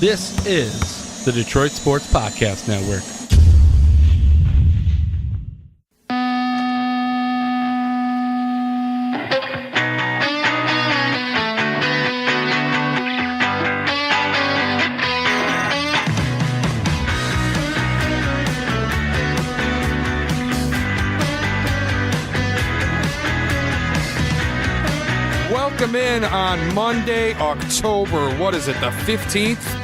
This is the Detroit Sports Podcast Network. Welcome in on Monday, October, what is it, the 15th?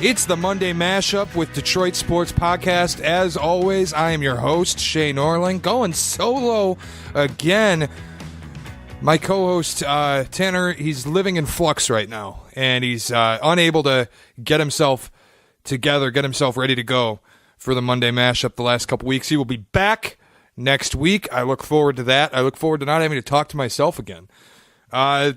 It's the Monday Mashup with Detroit Sports Podcast. As always, I am your host, Shea Norling, going solo again. My co-host, Tanner, he's living in flux right now, and he's unable to get himself together, get himself ready to go for the Monday Mashup the last couple weeks. He will be back next week. I look forward to that. I look forward to not having to talk to myself again. A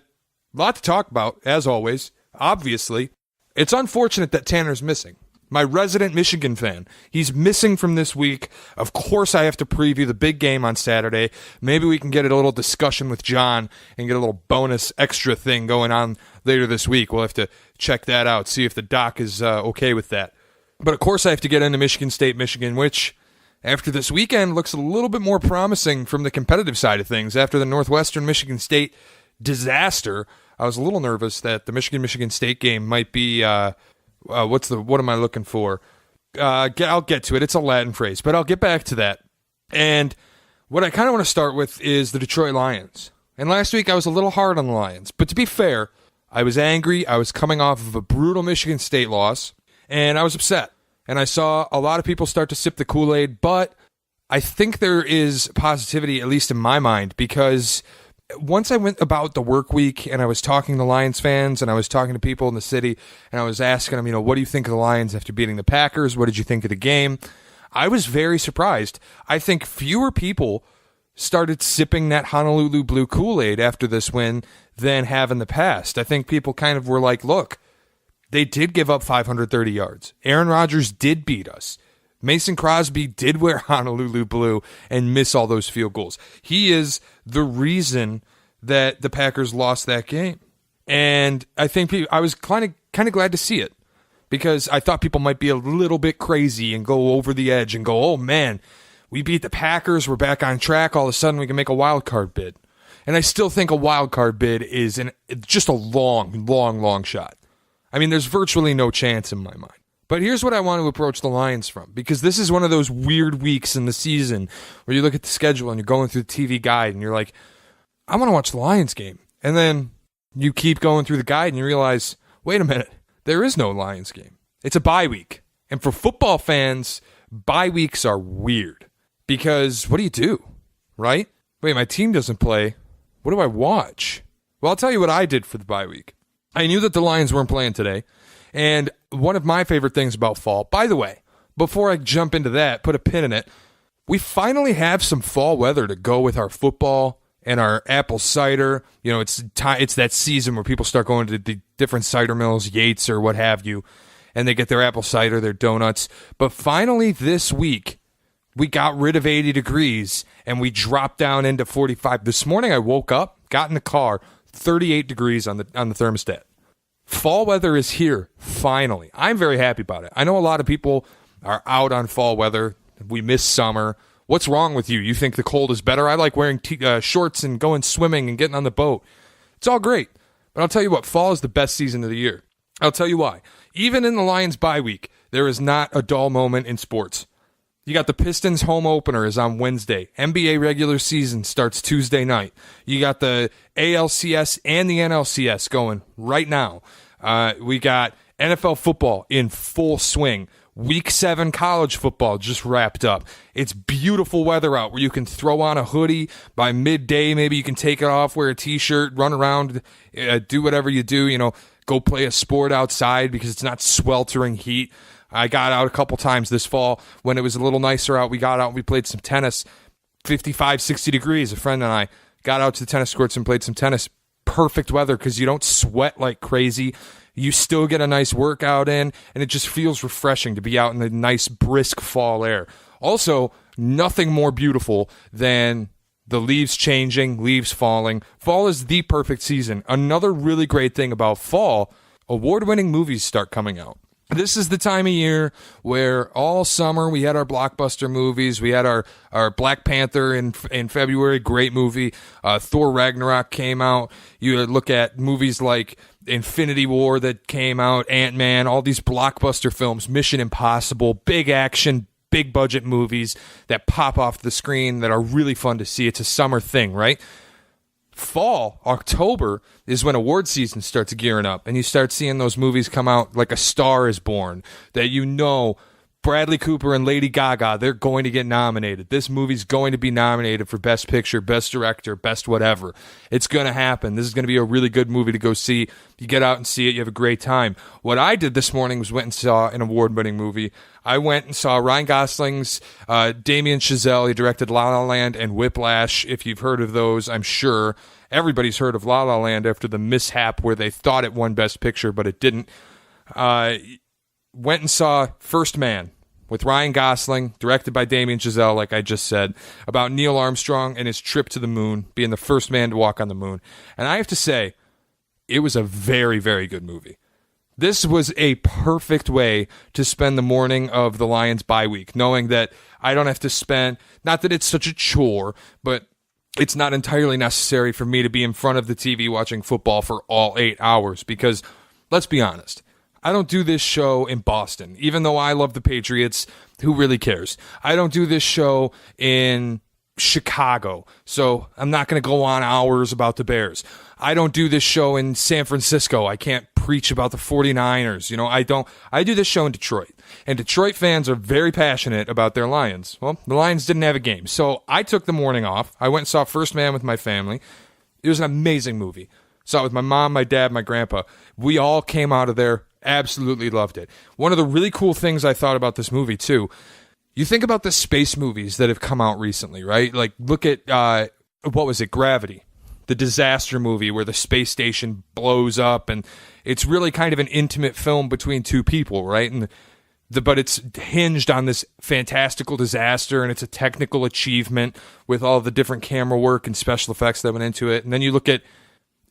lot to talk about, as always. Obviously, it's unfortunate that Tanner's missing. My resident Michigan fan. He's missing from this week. Of course, I have to preview the big game on Saturday. Maybe we can get a little discussion with John and get a little bonus extra thing going on later this week. We'll have to check that out, see if the doc is okay with that. But of course, I have to get into Michigan State, Michigan, which after this weekend looks a little bit more promising from the competitive side of things. After the Northwestern Michigan State disaster, I was a little nervous that the Michigan State game might be what am I looking for? I'll get to it. It's a Latin phrase, but I'll get back to that. And what I kind of want to start with is the Detroit Lions. And last week I was a little hard on the Lions, but to be fair, I was angry. I was coming off of a brutal Michigan State loss, and I was upset. And I saw a lot of people start to sip the Kool-Aid, but I think there is positivity, at least in my mind, because once I went about the work week and I was talking to Lions fans and I was talking to people in the city and I was asking them, what do you think of the Lions after beating the Packers? What did you think of the game? I was very surprised. I think fewer people started sipping that Honolulu Blue Kool-Aid after this win than have in the past. I think people kind of were like, look, they did give up 530 yards. Aaron Rodgers did beat us. Mason Crosby did wear Honolulu blue and miss all those field goals. He is the reason that the Packers lost that game. And I think I was kind of glad to see it because I thought people might be a little bit crazy and go over the edge and go, oh man, we beat the Packers, we're back on track, all of a sudden we can make a wild card bid. And I still think a wild card bid is just a long shot. I mean, there's virtually no chance in my mind. But here's what I want to approach the Lions from, because this is one of those weird weeks in the season where you look at the schedule and you're going through the TV guide and you're like, I want to watch the Lions game. And then you keep going through the guide and you realize, wait a minute, there is no Lions game. It's a bye week. And for football fans, bye weeks are weird because what do? Right? Wait, my team doesn't play. What do I watch? Well, I'll tell you what I did for the bye week. I knew that the Lions weren't playing today. And one of my favorite things about fall, by the way, before I jump into that, put a pin in it, we finally have some fall weather to go with our football and our apple cider. It's that season where people start going to the different cider mills, Yates or what have you, and they get their apple cider, their donuts. But finally this week, we got rid of 80 degrees and we dropped down into 45. This morning I woke up, got in the car, 38 degrees on the thermostat. Fall weather is here, finally. I'm very happy about it. I know a lot of people are out on fall weather. We miss summer. What's wrong with you? You think the cold is better? I like wearing shorts and going swimming and getting on the boat. It's all great. But I'll tell you what, fall is the best season of the year. I'll tell you why. Even in the Lions bye week, there is not a dull moment in sports. You got the Pistons home opener is on Wednesday. NBA regular season starts Tuesday night. You got the ALCS and the NLCS going right now. We got NFL football in full swing. Week 7 college football just wrapped up. It's beautiful weather out where you can throw on a hoodie by midday. Maybe you can take it off, wear a t-shirt, run around, do whatever you do, go play a sport outside because it's not sweltering heat. I got out a couple times this fall when it was a little nicer out. We got out and we played some tennis, 55, 60 degrees. A friend and I got out to the tennis courts and played some tennis. Perfect weather because you don't sweat like crazy. You still get a nice workout in, and it just feels refreshing to be out in the nice, brisk fall air. Also, nothing more beautiful than the leaves changing, leaves falling. Fall is the perfect season. Another really great thing about fall, award-winning movies start coming out. This is the time of year where all summer we had our blockbuster movies. We had our Black Panther in February, great movie. Thor Ragnarok came out. You look at movies like Infinity War that came out, Ant-Man, all these blockbuster films, Mission Impossible, big action, big budget movies that pop off the screen that are really fun to see. It's a summer thing, right? Fall, October, is when award season starts gearing up, and you start seeing those movies come out like A Star is Born, that you know Bradley Cooper and Lady Gaga, they're going to get nominated. This movie's going to be nominated for Best Picture, Best Director, Best whatever. It's going to happen. This is going to be a really good movie to go see. You get out and see it, you have a great time. What I did this morning was went and saw an award-winning movie. I went and saw Ryan Gosling's Damien Chazelle. He directed La La Land and Whiplash. If you've heard of those, I'm sure everybody's heard of La La Land after the mishap where they thought it won Best Picture, but it didn't. Went and saw First Man with Ryan Gosling, directed by Damien Chazelle, like I just said, about Neil Armstrong and his trip to the moon, being the first man to walk on the moon. And I have to say, it was a very, very good movie. This was a perfect way to spend the morning of the Lions bye week, knowing that I don't have to spend, not that it's such a chore, but it's not entirely necessary for me to be in front of the TV watching football for all 8 hours, because let's be honest, I don't do this show in Boston. Even though I love the Patriots, who really cares? I don't do this show in Chicago, so I'm not going to go on hours about the Bears. I don't do this show in San Francisco. I can't preach about the 49ers. I do this show in Detroit. And Detroit fans are very passionate about their Lions. Well, the Lions didn't have a game. So I took the morning off. I went and saw First Man with my family. It was an amazing movie. Saw it with my mom, my dad, my grandpa. We all came out of there, absolutely loved it. One of the really cool things I thought about this movie, too, you think about the space movies that have come out recently, right? Like, look at, what was it, Gravity, the disaster movie where the space station blows up, and it's really kind of an intimate film between two people, right? But it's hinged on this fantastical disaster, and it's a technical achievement with all the different camera work and special effects that went into it. And then you look at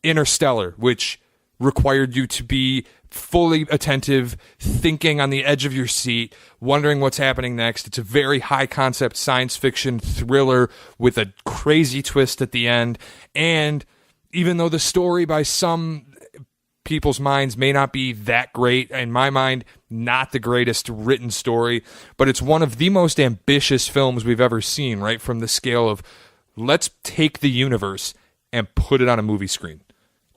Interstellar, which required you to be fully attentive, thinking on the edge of your seat, wondering what's happening next. It's a very high concept science fiction thriller with a crazy twist at the end. And even though the story by some people's minds may not be that great, in my mind, not the greatest written story, but it's one of the most ambitious films we've ever seen, right? From the scale of, let's take the universe and put it on a movie screen.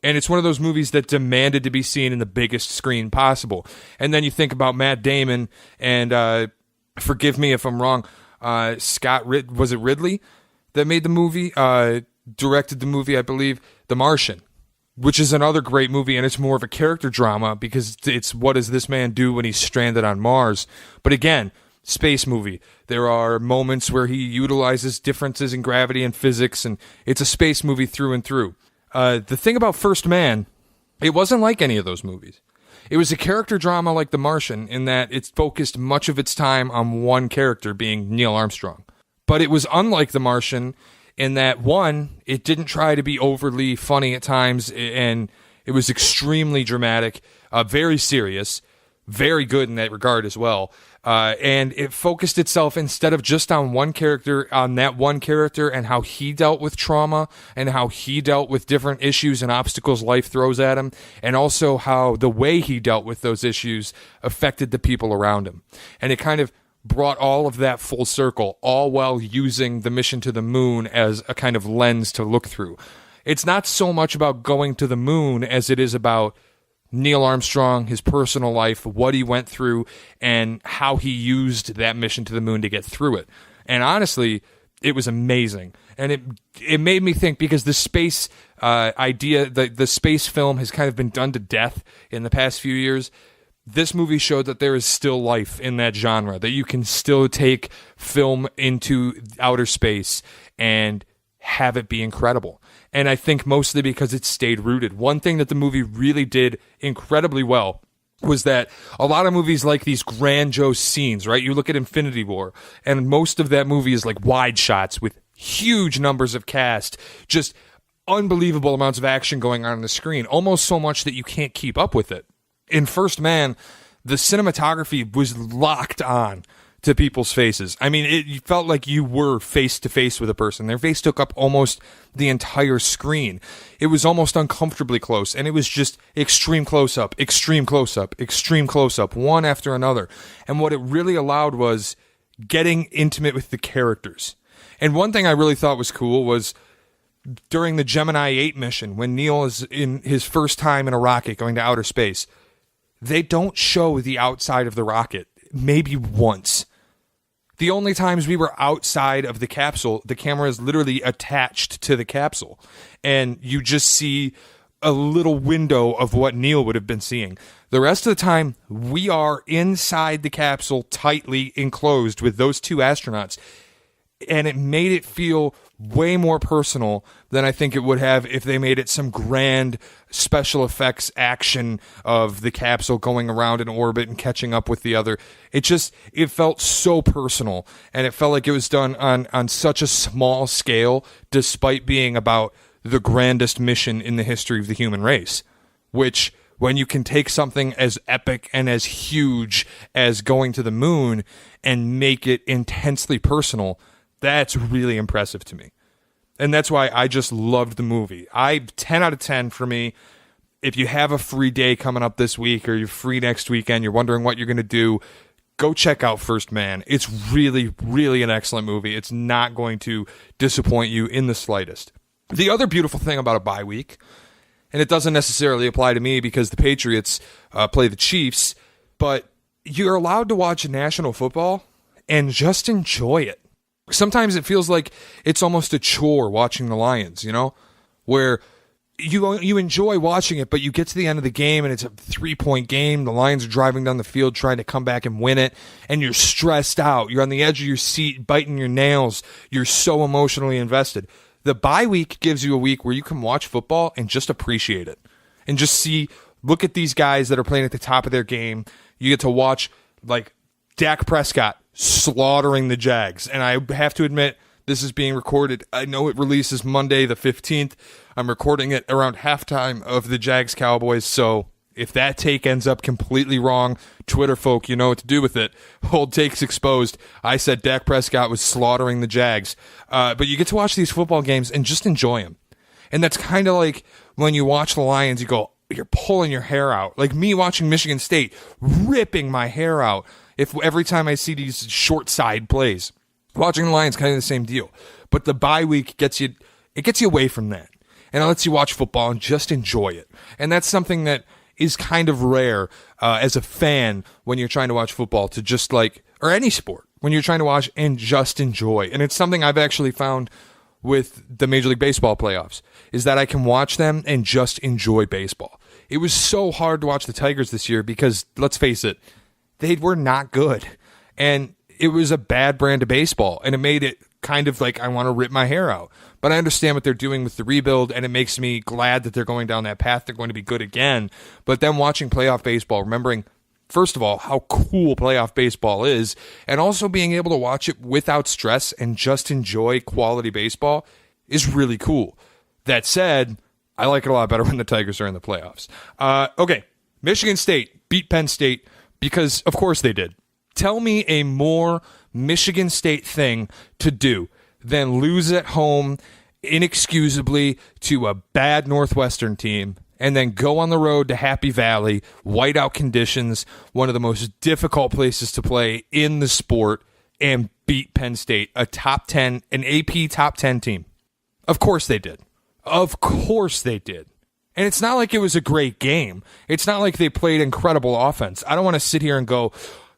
And it's one of those movies that demanded to be seen in the biggest screen possible. And then you think about Matt Damon and, forgive me if I'm wrong, was it Ridley that made the movie? Directed the movie, I believe, The Martian, which is another great movie, and it's more of a character drama because it's what does this man do when he's stranded on Mars. But again, space movie. There are moments where he utilizes differences in gravity and physics, and it's a space movie through and through. The thing about First Man, it wasn't like any of those movies. It was a character drama like The Martian in that it focused much of its time on one character, being Neil Armstrong. But it was unlike The Martian in that, one, it didn't try to be overly funny at times, and it was extremely dramatic, very serious, very good in that regard as well. And it focused itself, instead of just on one character, on that one character and how he dealt with trauma and how he dealt with different issues and obstacles life throws at him, and also how the way he dealt with those issues affected the people around him. And it kind of brought all of that full circle, all while using the mission to the moon as a kind of lens to look through. It's not so much about going to the moon as it is about Neil Armstrong, his personal life, what he went through, and how he used that mission to the moon to get through it. And honestly, it was amazing. And it made me think, because the space idea, the space film has kind of been done to death in the past few years. This movie showed that there is still life in that genre, that you can still take film into outer space and have it be incredible. And I think mostly because it stayed rooted. One thing that the movie really did incredibly well was that a lot of movies like these grandiose scenes, right? You look at Infinity War, and most of that movie is like wide shots with huge numbers of cast, just unbelievable amounts of action going on the screen, almost so much that you can't keep up with it. In First Man, the cinematography was locked on to people's faces. I mean, you felt like you were face to face with a person. Their face took up almost the entire screen. It was almost uncomfortably close, and it was just extreme close-up, extreme close-up, extreme close-up, one after another. And what it really allowed was getting intimate with the characters. And one thing I really thought was cool was during the Gemini 8 mission, when Neil is in his first time in a rocket going to outer space, they don't show the outside of the rocket, maybe once. The only times we were outside of the capsule, the camera is literally attached to the capsule, and you just see a little window of what Neil would have been seeing. The rest of the time, we are inside the capsule, tightly enclosed with those two astronauts, and it made it feel way more personal than I think it would have if they made it some grand special effects action of the capsule going around in orbit and catching up with the other. It felt so personal, and it felt like it was done on such a small scale, despite being about the grandest mission in the history of the human race, which, when you can take something as epic and as huge as going to the moon and make it intensely personal, that's really impressive to me. And that's why I just loved the movie. 10 out of 10 for me. If you have a free day coming up this week, or you're free next weekend, you're wondering what you're going to do, go check out First Man. It's really, really an excellent movie. It's not going to disappoint you in the slightest. The other beautiful thing about a bye week, and it doesn't necessarily apply to me because the Patriots play the Chiefs, but you're allowed to watch national football and just enjoy it. Sometimes it feels like it's almost a chore watching the Lions, where you enjoy watching it, but you get to the end of the game and it's a 3-point game. The Lions are driving down the field trying to come back and win it, and you're stressed out. You're on the edge of your seat, biting your nails. You're so emotionally invested. The bye week gives you a week where you can watch football and just appreciate it and just look at these guys that are playing at the top of their game. You get to watch, like, Dak Prescott slaughtering the Jags. And I have to admit, this is being recorded. I know it releases Monday the 15th. I'm recording it around halftime of the Jags-Cowboys, so if that take ends up completely wrong, Twitter folk, you know what to do with it. Old takes exposed. I said Dak Prescott was slaughtering the Jags. But you get to watch these football games and just enjoy them. And that's kind of like when you watch the Lions, you go, you're pulling your hair out. Like me watching Michigan State, ripping my hair out every time I see these short side plays. Watching the Lions, kind of the same deal. But the bye week gets you away from that. And it lets you watch football and just enjoy it. And that's something that is kind of rare as a fan when you're trying to watch football, to just or any sport, when you're trying to watch and just enjoy. And it's something I've actually found with the Major League Baseball playoffs, is that I can watch them and just enjoy baseball. It was so hard to watch the Tigers this year because, let's face it, they were not good. And it was a bad brand of baseball, and it made it kind of like I want to rip my hair out. But I understand what they're doing with the rebuild, and it makes me glad that they're going down that path. They're going to be good again. But then watching playoff baseball, remembering, first of all, how cool playoff baseball is, and also being able to watch it without stress and just enjoy quality baseball is really cool. That said, I like it a lot better when the Tigers are in the playoffs. Okay, Michigan State beat Penn State because, of course, they did. Tell me a more Michigan State thing to do than lose at home inexcusably to a bad Northwestern team and then go on the road to Happy Valley, whiteout conditions, one of the most difficult places to play in the sport, and beat Penn State, an AP top 10 team. Of course they did. Of course they did. And it's not like it was a great game. It's not like they played incredible offense. I don't want to sit here and go,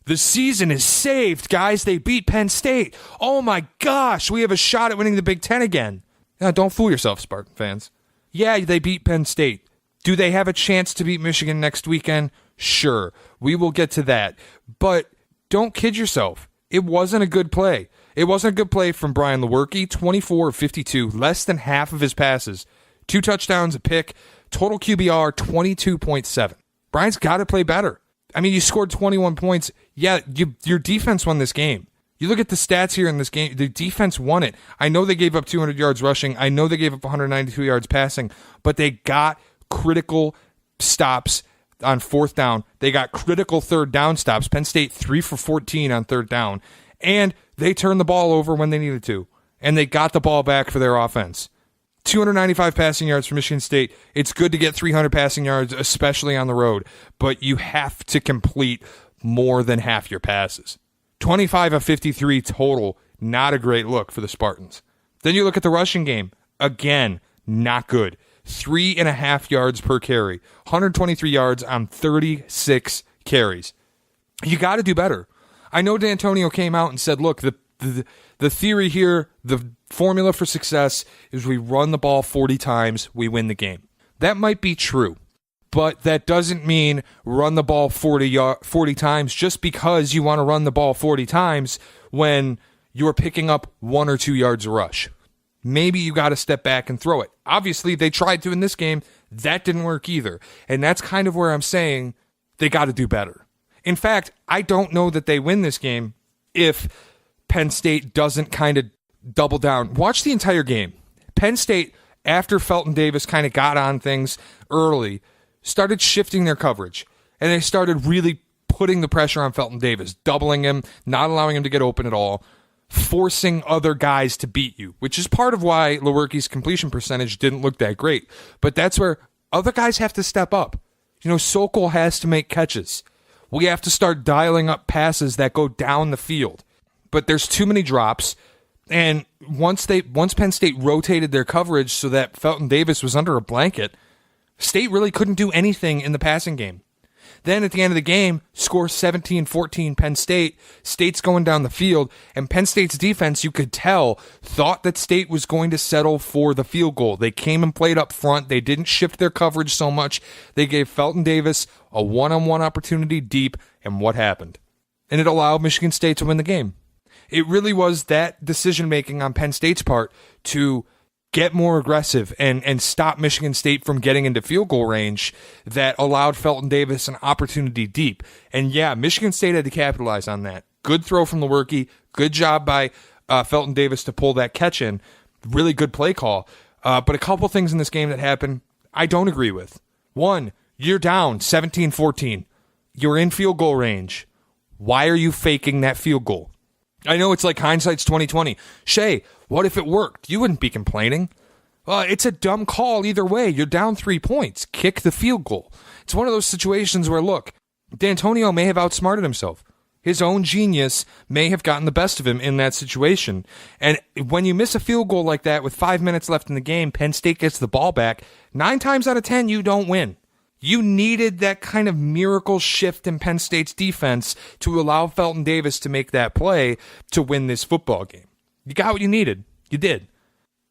the season is saved, guys. They beat Penn State. Oh my gosh, we have a shot at winning the Big Ten again. Now, don't fool yourself, Spartan fans. Yeah, they beat Penn State. Do they have a chance to beat Michigan next weekend? Sure, we will get to that. But don't kid yourself. It wasn't a good play. It wasn't a good play from Brian Lewerke, 24 of 52, less than half of his passes. 2 touchdowns, a pick, total QBR 22.7. Brian's got to play better. I mean, you scored 21 points. Yeah, your defense won this game. You look at the stats here in this game, the defense won it. I know they gave up 200 yards rushing. I know they gave up 192 yards passing, but they got critical stops on fourth down. They got critical third down stops. Penn State 3 for 14 on third down. And they turned the ball over when they needed to. And they got the ball back for their offense. 295 passing yards for Michigan State. It's good to get 300 passing yards, especially on the road. But you have to complete more than half your passes. 25 of 53 total. Not a great look for the Spartans. Then you look at the rushing game. Again, not good. 3.5 yards per carry. 123 yards on 36 carries. You got to do better. I know D'Antonio came out and said, look, the theory here, the formula for success is we run the ball 40 times, we win the game. That might be true, but that doesn't mean run the ball 40 times just because you want to run the ball 40 times when you're picking up 1 or 2 yards a rush. Maybe you got to step back and throw it. Obviously, they tried to in this game. That didn't work either. And that's kind of where I'm saying they got to do better. In fact, I don't know that they win this game if Penn State doesn't kind of double down. Watch the entire game. Penn State, after Felton Davis kind of got on things early, started shifting their coverage. And they started really putting the pressure on Felton Davis, doubling him, not allowing him to get open at all, forcing other guys to beat you, which is part of why Lewerke's completion percentage didn't look that great. But that's where other guys have to step up. You know, Sokol has to make catches. We have to start dialing up passes that go down the field. But there's too many drops. And once Penn State rotated their coverage so that Felton Davis was under a blanket, State really couldn't do anything in the passing game. Then at the end of the game, score 17-14 Penn State. State's going down the field, and Penn State's defense, you could tell, thought that State was going to settle for the field goal. They came and played up front. They didn't shift their coverage so much. They gave Felton Davis a one-on-one opportunity deep, and what happened? And it allowed Michigan State to win the game. It really was that decision-making on Penn State's part to get more aggressive and stop Michigan State from getting into field goal range that allowed Felton Davis an opportunity deep. And yeah, Michigan State had to capitalize on that. Good throw from Lewerke. Good job by Felton Davis to pull that catch in. Really good play call. But a couple things in this game that happened I don't agree with. One, you're down 17-14. You're in field goal range. Why are you faking that field goal? I know it's like hindsight's 20/20. Shea, what if it worked? You wouldn't be complaining. It's a dumb call either way. You're down 3 points. Kick the field goal. It's one of those situations where, look, D'Antonio may have outsmarted himself. His own genius may have gotten the best of him in that situation. And when you miss a field goal like that with 5 minutes left in the game, Penn State gets the ball back. 9 times out of 10, you don't win. You needed that kind of miracle shift in Penn State's defense to allow Felton Davis to make that play to win this football game. You got what you needed. You did.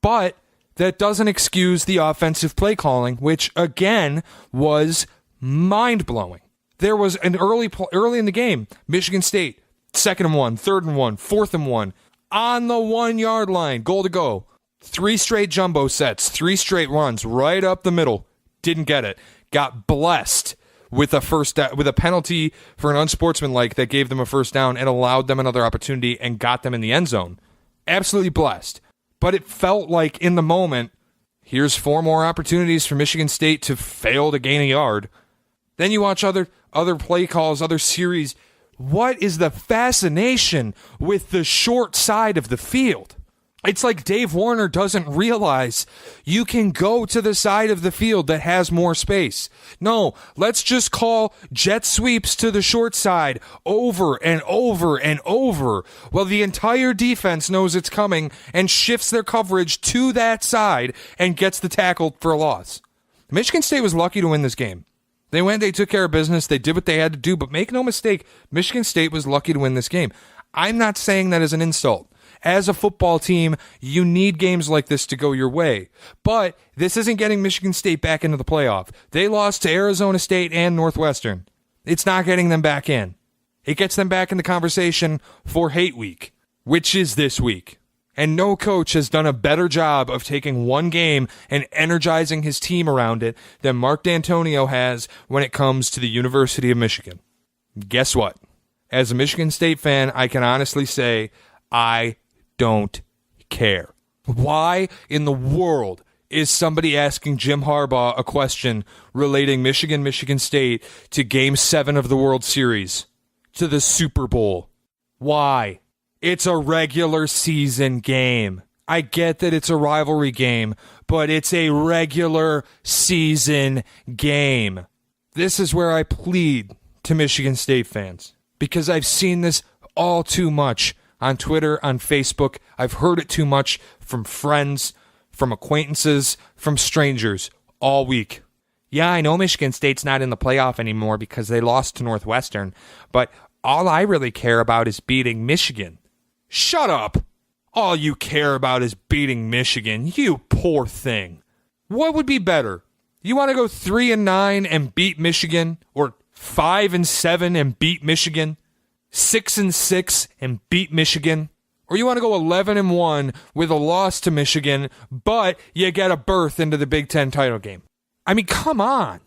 But that doesn't excuse the offensive play calling, which, again, was mind-blowing. There was an early in the game, Michigan State, 2nd and 1, 3rd and 1, 4th and 1, on the 1 yard line, goal to go. 3 straight jumbo sets, 3 straight runs, right up the middle. Didn't get it. Got blessed with a penalty for an unsportsmanlike that gave them a first down and allowed them another opportunity and got them in the end zone. Absolutely blessed. But it felt like in the moment, here's 4 more opportunities for Michigan State to fail to gain a yard. Then you watch other play calls, other series. What is the fascination with the short side of the field? It's like Dave Warner doesn't realize you can go to the side of the field that has more space. No, let's just call jet sweeps to the short side over and over and over. Well, the entire defense knows it's coming and shifts their coverage to that side and gets the tackle for a loss. Michigan State was lucky to win this game. They took care of business, they did what they had to do, but make no mistake, Michigan State was lucky to win this game. I'm not saying that as an insult. As a football team, you need games like this to go your way. But this isn't getting Michigan State back into the playoff. They lost to Arizona State and Northwestern. It's not getting them back in. It gets them back in the conversation for Hate Week, which is this week. And no coach has done a better job of taking one game and energizing his team around it than Mark D'Antonio has when it comes to the University of Michigan. Guess what? As a Michigan State fan, I can honestly say I don't care. Why in the world is somebody asking Jim Harbaugh a question relating Michigan State to Game 7 of the World Series, to the Super Bowl. Why? It's a regular season game. I get that it's a rivalry game, but it's a regular season game. This is where I plead to Michigan State fans, because I've seen this all too much on Twitter, on Facebook. I've heard it too much from friends, from acquaintances, from strangers all week. Yeah, I know Michigan State's not in the playoff anymore because they lost to Northwestern, but all I really care about is beating Michigan. Shut up! All you care about is beating Michigan, you poor thing. What would be better? You want to go 3-9 and beat Michigan, or 5-7 and beat Michigan, 6-6 and beat Michigan? Or you want to go 11-1 with a loss to Michigan, but you get a berth into the Big Ten title game? I mean, come on.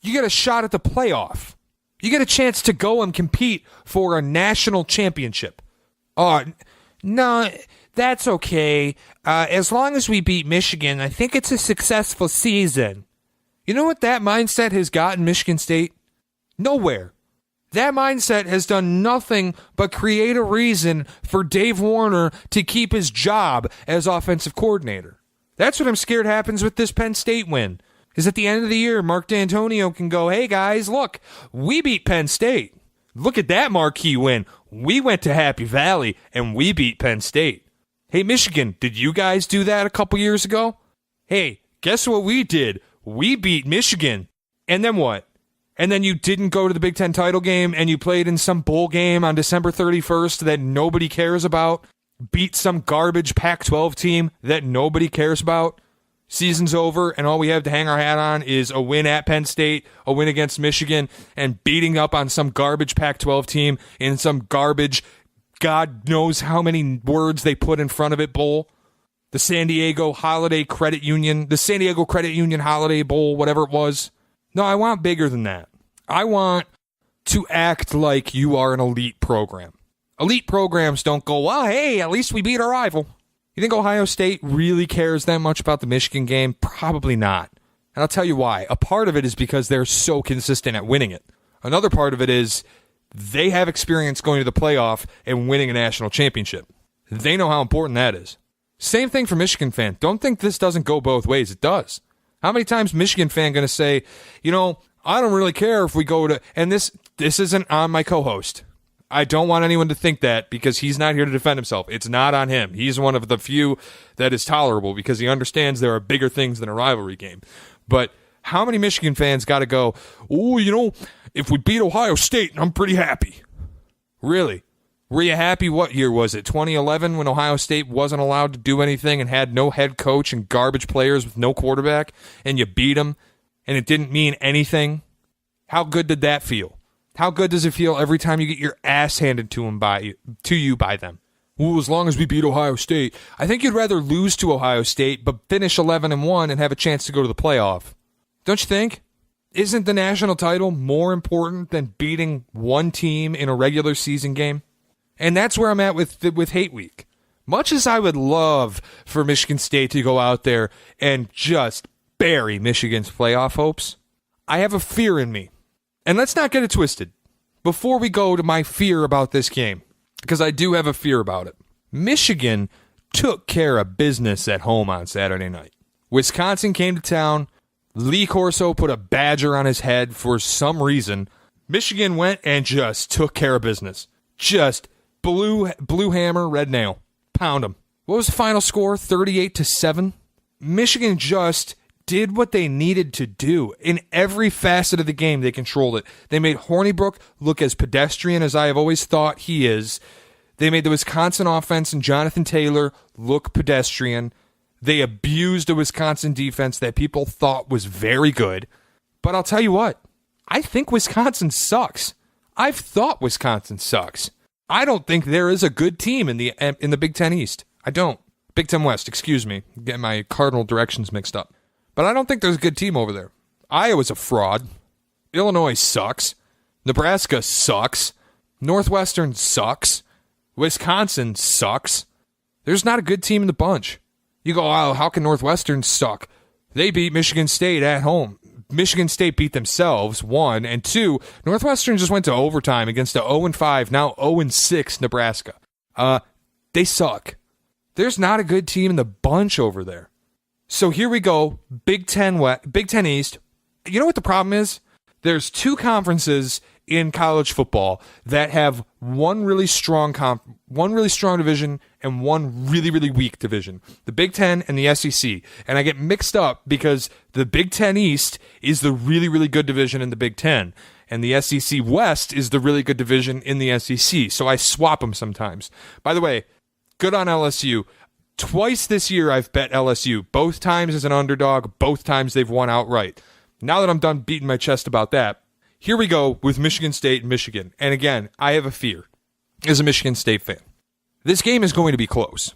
You get a shot at the playoff. You get a chance to go and compete for a national championship. Oh, no, that's okay. As long as we beat Michigan, I think it's a successful season. You know what that mindset has gotten Michigan State? Nowhere. That mindset has done nothing but create a reason for Dave Warner to keep his job as offensive coordinator. That's what I'm scared happens with this Penn State win. Is at the end of the year, Mark D'Antonio can go, hey guys, look, we beat Penn State. Look at that marquee win. We went to Happy Valley and we beat Penn State. Hey, Michigan, did you guys do that a couple years ago? Hey, guess what we did? We beat Michigan. And then what? And then you didn't go to the Big Ten title game and you played in some bowl game on December 31st that nobody cares about, beat some garbage Pac-12 team that nobody cares about. Season's over, and all we have to hang our hat on is a win at Penn State, a win against Michigan, and beating up on some garbage Pac-12 team in some garbage, God knows how many words they put in front of it, bowl. The San Diego Credit Union Holiday Bowl, whatever it was. No, I want bigger than that. I want to act like you are an elite program. Elite programs don't go, well, hey, at least we beat our rival. You think Ohio State really cares that much about the Michigan game? Probably not. And I'll tell you why. A part of it is because they're so consistent at winning it. Another part of it is they have experience going to the playoff and winning a national championship. They know how important that is. Same thing for Michigan fan. Don't think this doesn't go both ways. It does. How many times Michigan fan going to say, you know, I don't really care if we go to, and this isn't on my co-host. I don't want anyone to think that because he's not here to defend himself. It's not on him. He's one of the few that is tolerable because he understands there are bigger things than a rivalry game. But how many Michigan fans got to go, oh, you know, if we beat Ohio State, I'm pretty happy. Really? Were you happy? What year was it? 2011 when Ohio State wasn't allowed to do anything and had no head coach and garbage players with no quarterback, and you beat them and it didn't mean anything? How good did that feel? How good does it feel every time you get your ass handed to you by them? Well, as long as we beat Ohio State. I think you'd rather lose to Ohio State but finish 11-1 and have a chance to go to the playoff. Don't you think? Isn't the national title more important than beating one team in a regular season game? And that's where I'm at with Hate Week. Much as I would love for Michigan State to go out there and just bury Michigan's playoff hopes, I have a fear in me. And let's not get it twisted. Before we go to my fear about this game, because I do have a fear about it, Michigan took care of business at home on Saturday night. Wisconsin came to town. Lee Corso put a badger on his head for some reason. Michigan went and just took care of business. Just blue hammer, red nail. Pound them. What was the final score? 38-7? Michigan just did what they needed to do. In every facet of the game, they controlled it. They made Hornibrook look as pedestrian as I have always thought he is. They made the Wisconsin offense and Jonathan Taylor look pedestrian. They abused the Wisconsin defense that people thought was very good. But I'll tell you what, I think Wisconsin sucks. I've thought Wisconsin sucks. I don't think there is a good team in the Big Ten East. I don't. Big Ten West, excuse me. I'm getting my cardinal directions mixed up. But I don't think there's a good team over there. Iowa's a fraud. Illinois sucks. Nebraska sucks. Northwestern sucks. Wisconsin sucks. There's not a good team in the bunch. You go, oh, how can Northwestern suck? They beat Michigan State at home. Michigan State beat themselves, 1, and 2, Northwestern just went to overtime against a 0-5, now 0-6 Nebraska. They suck. There's not a good team in the bunch over there. So here we go, Big Ten East. You know what the problem is? There's 2 conferences in college football that have one really strong division and one really, really weak division. The Big Ten and the SEC. And I get mixed up because the Big Ten East is the really, really good division in the Big Ten. And the SEC West is the really good division in the SEC. So I swap them sometimes. By the way, good on LSU. Twice this year I've bet LSU. Both times as an underdog. Both times they've won outright. Now that I'm done beating my chest about that, here we go with Michigan State and Michigan. And again, I have a fear as a Michigan State fan. This game is going to be close.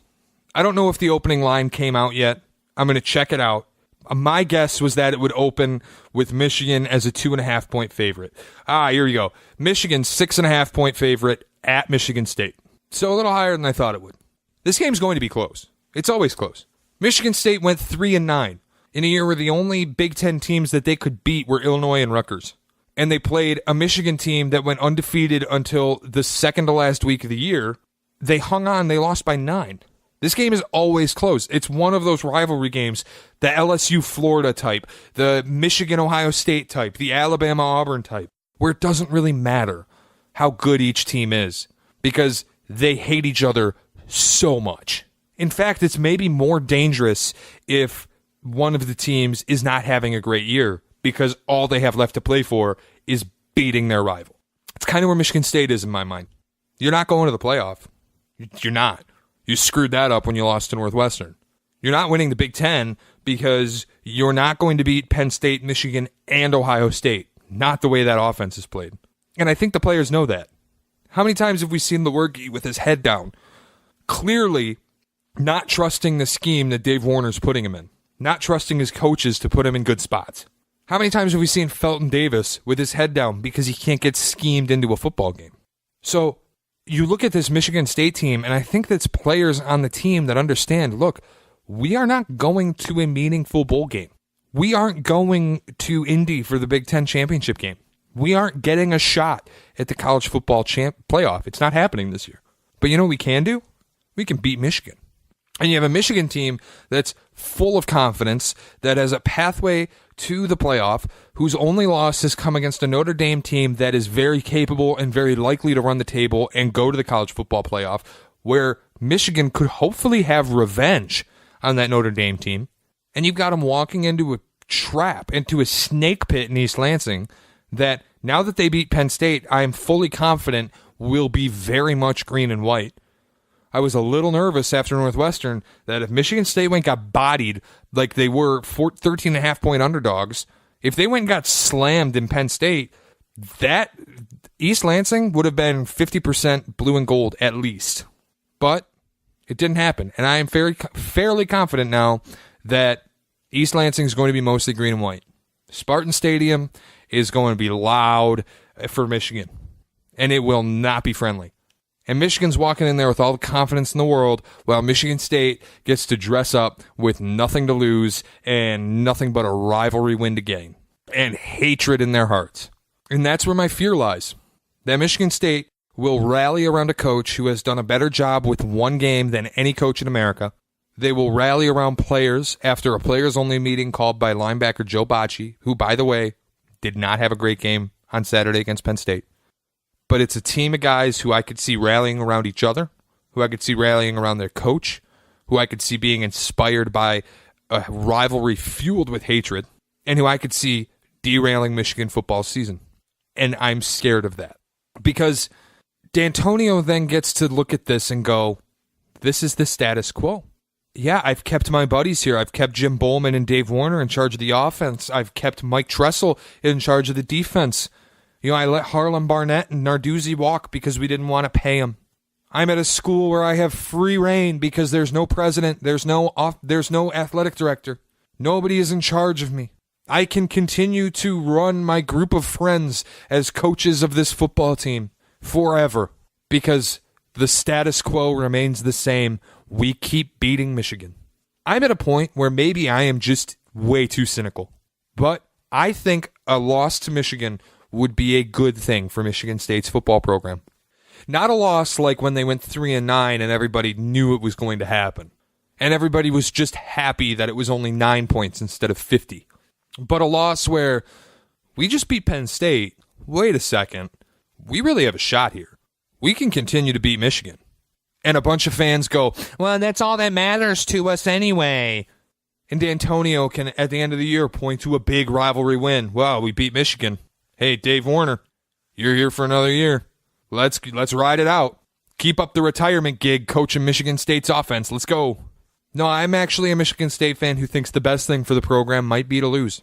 I don't know if the opening line came out yet. I'm going to check it out. My guess was that it would open with Michigan as a 2.5-point favorite. Here we go. Michigan 6.5-point favorite at Michigan State. So a little higher than I thought it would. This game's going to be close. It's always close. Michigan State went 3-9 in a year where the only Big Ten teams that they could beat were Illinois and Rutgers. And they played a Michigan team that went undefeated until the second to last week of the year. They hung on. They lost by 9. This game is always close. It's one of those rivalry games, the LSU-Florida type, the Michigan-Ohio State type, the Alabama-Auburn type, where it doesn't really matter how good each team is because they hate each other so much. In fact, it's maybe more dangerous if one of the teams is not having a great year because all they have left to play for is beating their rival. It's kind of where Michigan State is in my mind. You're not going to the playoff. You're not. You screwed that up when you lost to Northwestern. You're not winning the Big Ten because you're not going to beat Penn State, Michigan, and Ohio State. Not the way that offense is played. And I think the players know that. How many times have we seen Lewerke with his head down, clearly not trusting the scheme that Dave Warner's putting him in, not trusting his coaches to put him in good spots? How many times have we seen Felton Davis with his head down because he can't get schemed into a football game? So you look at this Michigan State team, and I think that's players on the team that understand, look, we are not going to a meaningful bowl game. We aren't going to Indy for the Big Ten championship game. We aren't getting a shot at the college football playoff. It's not happening this year. But you know what we can do? We can beat Michigan. And you have a Michigan team that's full of confidence, that has a pathway to the playoff, whose only loss has come against a Notre Dame team that is very capable and very likely to run the table and go to the college football playoff, where Michigan could hopefully have revenge on that Notre Dame team. And you've got them walking into a trap, into a snake pit in East Lansing, that now that they beat Penn State, I am fully confident will be very much green and white. I was a little nervous after Northwestern that if Michigan State went and got bodied like they were 13.5-point underdogs, if they went and got slammed in Penn State, that East Lansing would have been 50% blue and gold at least. But it didn't happen. And I am fairly confident now that East Lansing is going to be mostly green and white. Spartan Stadium is going to be loud for Michigan, and it will not be friendly. And Michigan's walking in there with all the confidence in the world, while Michigan State gets to dress up with nothing to lose and nothing but a rivalry win to gain and hatred in their hearts. And that's where my fear lies. That Michigan State will rally around a coach who has done a better job with one game than any coach in America. They will rally around players after a players-only meeting called by linebacker Joe Bacci, who, by the way, did not have a great game on Saturday against Penn State. But it's a team of guys who I could see rallying around each other, who I could see rallying around their coach, who I could see being inspired by a rivalry fueled with hatred, and who I could see derailing Michigan football season. And I'm scared of that. Because D'Antonio then gets to look at this and go, this is the status quo. Yeah, I've kept my buddies here. I've kept Jim Bowman and Dave Warner in charge of the offense. I've kept Mike Tressel in charge of the defense. You know, I let Harlan Barnett and Narduzzi walk because we didn't want to pay them. I'm at a school where I have free reign because there's no president, there's no athletic director. Nobody is in charge of me. I can continue to run my group of friends as coaches of this football team forever because the status quo remains the same. We keep beating Michigan. I'm at a point where maybe I am just way too cynical. But I think a loss to Michigan would be a good thing for Michigan State's football program. Not a loss like when they went 3-9 and everybody knew it was going to happen. And everybody was just happy that it was only 9 points instead of 50. But a loss where we just beat Penn State. Wait a second. We really have a shot here. We can continue to beat Michigan. And a bunch of fans go, well, that's all that matters to us anyway. And D'Antonio can, at the end of the year, point to a big rivalry win. Well, we beat Michigan. Hey, Dave Warner, you're here for another year. Let's ride it out. Keep up the retirement gig coaching Michigan State's offense. Let's go. No, I'm actually a Michigan State fan who thinks the best thing for the program might be to lose.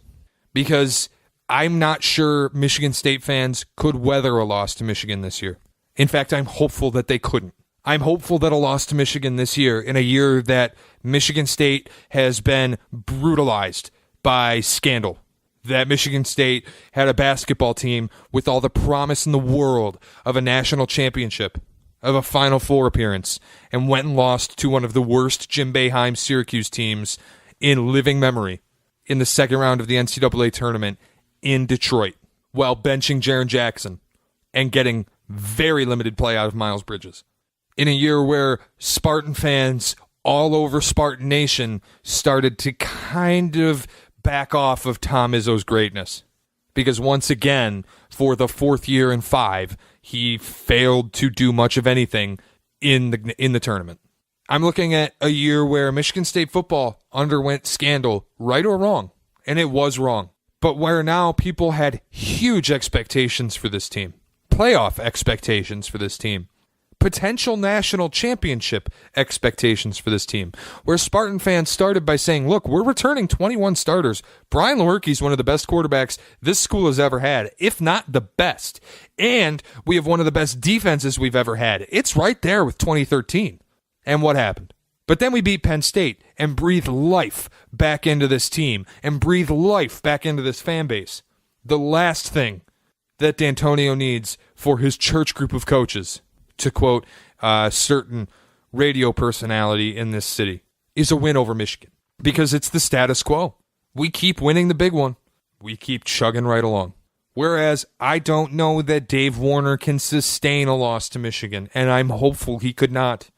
Because I'm not sure Michigan State fans could weather a loss to Michigan this year. In fact, I'm hopeful that they couldn't. I'm hopeful that a loss to Michigan this year, in a year that Michigan State has been brutalized by scandal, that Michigan State had a basketball team with all the promise in the world of a national championship, of a Final Four appearance, and went and lost to one of the worst Jim Boeheim Syracuse teams in living memory in the second round of the NCAA tournament in Detroit, while benching Jaren Jackson and getting very limited play out of Miles Bridges. In a year where Spartan fans all over Spartan Nation started to kind of back off of Tom Izzo's greatness. Because once again, for the fourth year in 5, he failed to do much of anything in the tournament. I'm looking at a year where Michigan State football underwent scandal, right or wrong, and it was wrong. But where now people had huge expectations for this team, playoff expectations for this team, potential national championship expectations for this team, where Spartan fans started by saying, look, we're returning 21 starters. Brian Lewerke's one of the best quarterbacks this school has ever had, if not the best. And we have one of the best defenses we've ever had. It's right there with 2013. And what happened? But then we beat Penn State and breathed life back into this team and breathed life back into this fan base. The last thing that D'Antonio needs for his church group of coaches, to quote a certain radio personality in this city, is a win over Michigan. Because it's the status quo. We keep winning the big one. We keep chugging right along. Whereas I don't know that Dave Warner can sustain a loss to Michigan, and I'm hopeful he could not.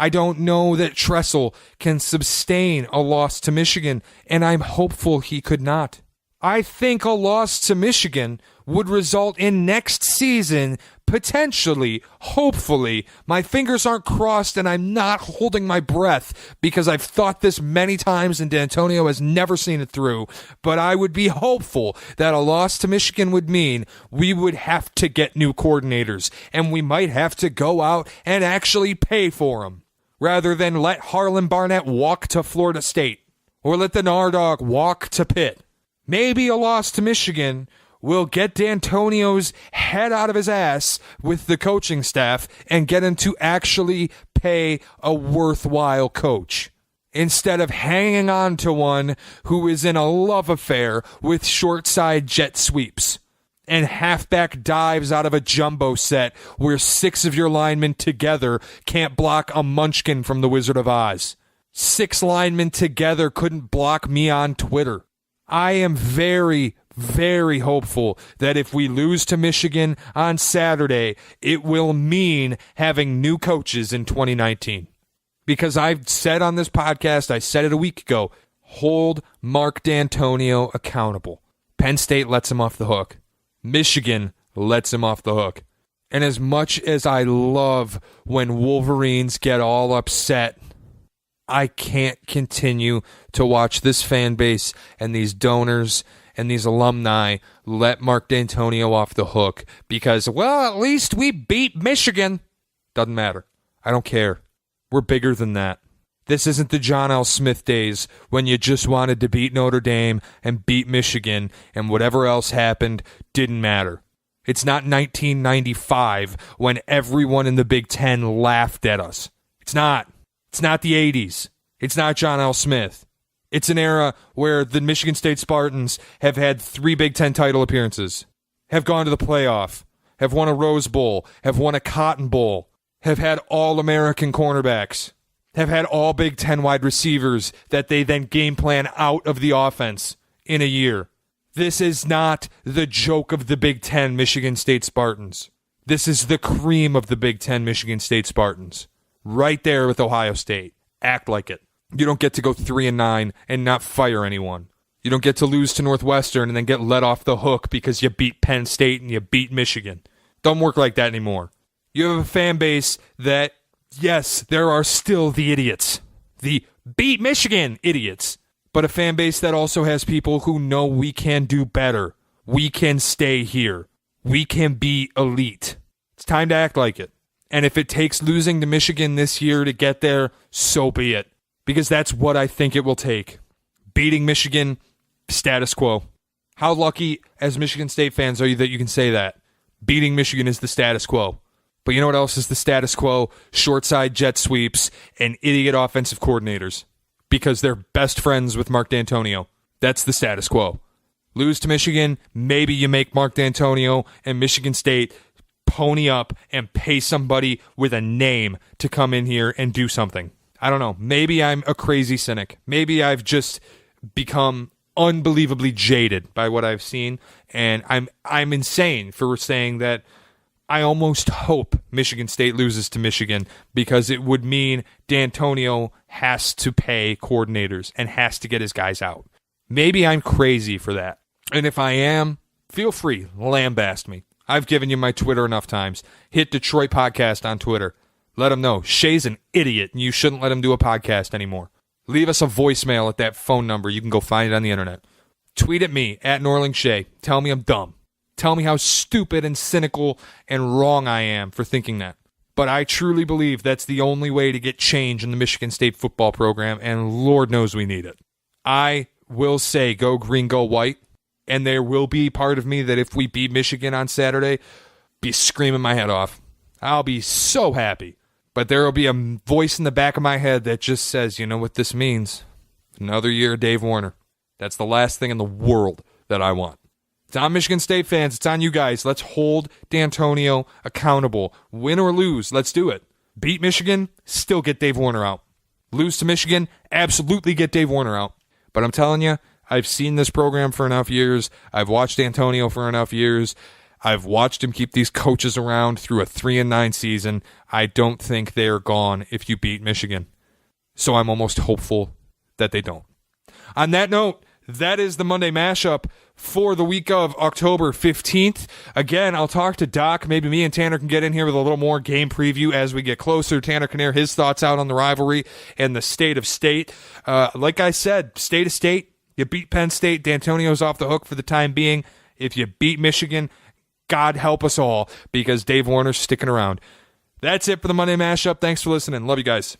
I don't know that Tressel can sustain a loss to Michigan, and I'm hopeful he could not. I think a loss to Michigan would result in next season, potentially, hopefully, my fingers aren't crossed and I'm not holding my breath because I've thought this many times and D'Antonio has never seen it through, but I would be hopeful that a loss to Michigan would mean we would have to get new coordinators and we might have to go out and actually pay for them rather than let Harlan Barnett walk to Florida State or let the Nardog walk to Pitt. Maybe a loss to Michigan will get D'Antonio's head out of his ass with the coaching staff and get him to actually pay a worthwhile coach instead of hanging on to one who is in a love affair with short side jet sweeps and halfback dives out of a jumbo set where 6 of your linemen together can't block a munchkin from the Wizard of Oz. 6 linemen together couldn't block me on Twitter. I am very, very hopeful that if we lose to Michigan on Saturday, it will mean having new coaches in 2019. Because I've said on this podcast, I said it a week ago, hold Mark D'Antonio accountable. Penn State lets him off the hook. Michigan lets him off the hook. And as much as I love when Wolverines get all upset, I can't continue to watch this fan base and these donors and these alumni let Mark D'Antonio off the hook because, well, at least we beat Michigan. Doesn't matter. I don't care. We're bigger than that. This isn't the John L. Smith days when you just wanted to beat Notre Dame and beat Michigan and whatever else happened didn't matter. It's not 1995 when everyone in the Big Ten laughed at us. It's not. It's not the 80s. It's not John L. Smith. It's an era where the Michigan State Spartans have had 3 Big Ten title appearances, have gone to the playoff, have won a Rose Bowl, have won a Cotton Bowl, have had All-American cornerbacks, have had all Big Ten wide receivers that they then game plan out of the offense in a year. This is not the joke of the Big Ten Michigan State Spartans. This is the cream of the Big Ten Michigan State Spartans. Right there with Ohio State. Act like it. You don't get to go 3-9 and not fire anyone. You don't get to lose to Northwestern and then get let off the hook because you beat Penn State and you beat Michigan. Don't work like that anymore. You have a fan base that, yes, there are still the idiots. The beat Michigan idiots. But a fan base that also has people who know we can do better. We can stay here. We can be elite. It's time to act like it. And if it takes losing to Michigan this year to get there, so be it. Because that's what I think it will take. Beating Michigan, status quo. How lucky as Michigan State fans are you that you can say that? Beating Michigan is the status quo. But you know what else is the status quo? Short side jet sweeps and idiot offensive coordinators. Because they're best friends with Mark D'Antonio. That's the status quo. Lose to Michigan, maybe you make Mark D'Antonio and Michigan State pony up and pay somebody with a name to come in here and do something. I don't know. Maybe I'm a crazy cynic. Maybe I've just become unbelievably jaded by what I've seen, and I'm insane for saying that I almost hope Michigan State loses to Michigan because it would mean D'Antonio has to pay coordinators and has to get his guys out. Maybe I'm crazy for that. And if I am, feel free, lambaste me. I've given you my Twitter enough times. Hit Detroit Podcast on Twitter. Let them know Shea's an idiot and you shouldn't let him do a podcast anymore. Leave us a voicemail at that phone number. You can go find it on the internet. Tweet at me, at Norling Shea. Tell me I'm dumb. Tell me how stupid and cynical and wrong I am for thinking that. But I truly believe that's the only way to get change in the Michigan State football program, and Lord knows we need it. I will say go green, go white. And there will be part of me that if we beat Michigan on Saturday, be screaming my head off. I'll be so happy. But there will be a voice in the back of my head that just says, you know what this means? Another year of Dave Warner. That's the last thing in the world that I want. It's on Michigan State fans. It's on you guys. Let's hold D'Antonio accountable. Win or lose, let's do it. Beat Michigan, still get Dave Warner out. Lose to Michigan, absolutely get Dave Warner out. But I'm telling you, I've seen this program for enough years. I've watched Antonio for enough years. I've watched him keep these coaches around through a 3-9 season. I don't think they are gone if you beat Michigan. So I'm almost hopeful that they don't. On that note, that is the Monday mashup for the week of October 15th. Again, I'll talk to Doc. Maybe me and Tanner can get in here with a little more game preview as we get closer. Tanner can air his thoughts out on the rivalry and the state of state. Like I said, state of state. You beat Penn State, D'Antonio's off the hook for the time being. If you beat Michigan, God help us all, because Dave Warner's sticking around. That's it for the Monday mashup. Thanks for listening. Love you guys.